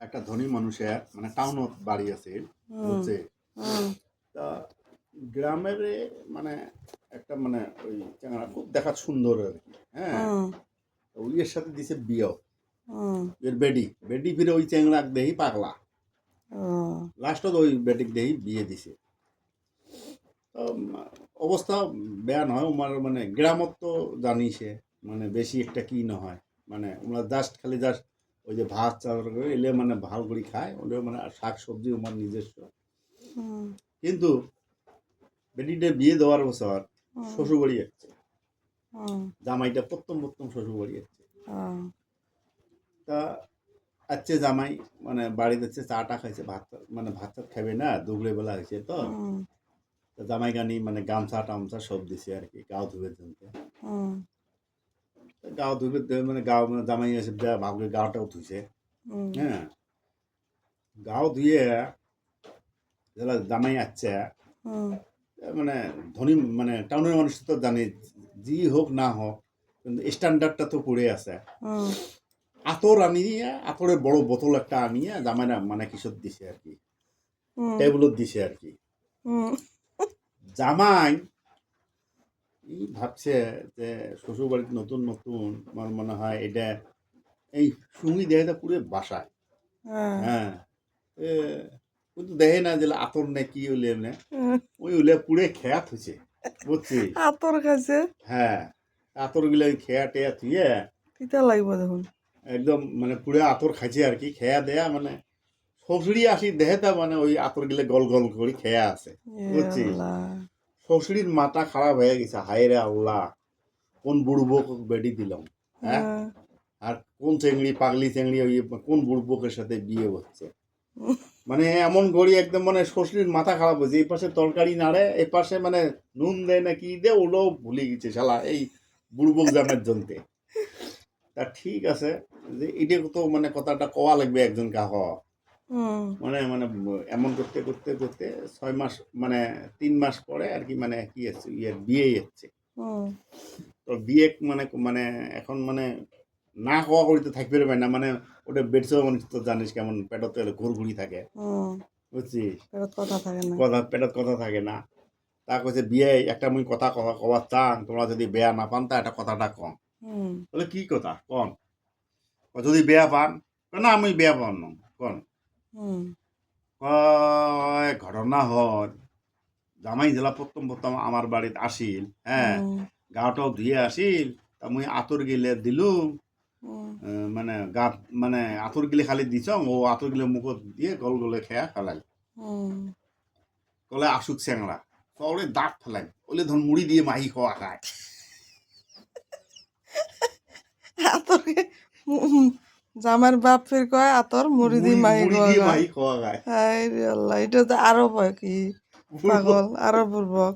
একটা ধনী মানুষের মানে টাউনত বাড়ি আছে বুঝছে তা গ্রামের মানে একটা মানে ওই চ্যাংড়া খুব দেখা সুন্দর আর কি হ্যাঁ ওইয়ের সাথে দিছে বিয়ে এর বেডি বেডি ফিরে ওই চ্যাংড়া দেহি পাগলা লাস্টত ওই বেডিক দেহি বিয়ে দিছে তো অবস্থা বেয়া নহয় আমার মানে গ্রামত তো জানিছে মানে বেশি একটা কি নহয় মানে আমরা জাস্ট খালি জাস্ট ওই যে ভাত চাল করে এলে মানে ভাল করে খায় ওলে মানে শাক সবজি আমার নিজস্ব কিন্তু বেটিটা বিয়ে দেওয়ার বছর শ্বশুর বাড়ি যাচ্ছে জামাইটা প্রথম শ্বশুর বাড়ি যাচ্ছে তা আচ্ছে জামাই মানে বাড়িতে যাচ্ছে চাটা খাইছে ভাত মানে ভাত টাত খাবে না দুপুরে বেলা হয়েছে তো জামাই গানি মানে গামছা টামছা সব দিছে আর কি গাও ধুবে জনতে গাও ধুবে মানে গাও মানে জামাই এসে ভাবলে গাওটাও ধুইছে হ্যাঁ গাও ধুয়ে যারা জামাই আসছে মানে ধনী মানে টাউনের মানুষ তো জানে যি হোক না হোক কিন্তু স্ট্যান্ডার্ডটা তো পড়ে আছে আতর আনিয়ে আতরের বড় বোতল একটা আনিয়ে জামাইরা মানে কিশোর দিছে আর কি টেবিলত দিছে আর কি জামাই ভাবছে যে শ্বশুর বাড়িতে নতুন নতুন আমার মনে হয় এটা এই সুমি দেহে পুরো বাসায় হ্যাঁ কিন্তু দেখে না যে আতর নেই কি হইলে এমনি ওই হইলে পুরে খেয়াত হয়েছে বুঝছি আতর খাইছে হ্যাঁ আতর গুলো খেয়া টেয়া থুয়ে তিতা লাগবে দেখুন একদম মানে পুরে আতর খাইছে আর কি খেয়া দেয়া মানে শ্বশুরি আসি দেহে তা মানে ওই আতর গিলে গল গল করে খেয়া আছে বুঝছি শ্বশুরির মাথা খারাপ হয়ে গেছে হায় রে আল্লাহ কোন বুড়বুক বেডি দিলাম হ্যাঁ আর কোন চেংড়ি পাগলি চেংড়ি ওই কোন বুড়বুকের সাথে বিয়ে হচ্ছে মানে এমন গড়ি একদম মানে শ্বশুরির মাথা খারাপ হয়েছে এই পাশে তরকারি নাড়ে এই পাশে মানে নুন দেয় না কি দেয় ওটাও ভুলে গেছে শালা এই বুড়বুক জামের জন্যে তা ঠিক আছে যে এটা তো মানে কথাটা কওয়া লাগবে একজন কাহ মানে মানে এমন করতে করতে করতে 6 মাস মানে 3 মাস পরে আর কি মানে কি আছে ইয়ে বিয়ে যাচ্ছে তো বিয়ে মানে মানে এখন মানে না খাওয়া করিতে থাকবে পারে না মানে ওটা বেডসও মানুষ তো জানিস কেমন পেটতে ঘুরঘুরি থাকে বুঝছিস পেটত কথা থাকে না তা কইছে বিয়ে একটা মুই কথা কবার চান তোমরা যদি বেয়া না পান তা একটা কথাটা কম বলে কি কথা কন যদি বেয়া পান না আমি বেয়া পান না কন ঘটনা হল জামাই জেলা প্রথম আমার বাড়িতে আসিল হ্যাঁ গাটাও ধুয়ে আসিল তা মুই আতর গিলে দিলুম মানে গা মানে আতর গিলে খালি দিছ ও আতর গিলে মুখত দিয়ে গল গলে খেয়া ফেলাই কলে আসুক চ্যাংড়া ওরে দাঁত ফেলাই ওলে ধর মুড়ি দিয়ে মাহি খাওয়া খায় জামার বাপ ফির কয় আতর মুড়ি দিয়ে মাহি খাওয়া খায় আল্লাহ এটা তো আরো কি পাগল আরো পূর্বক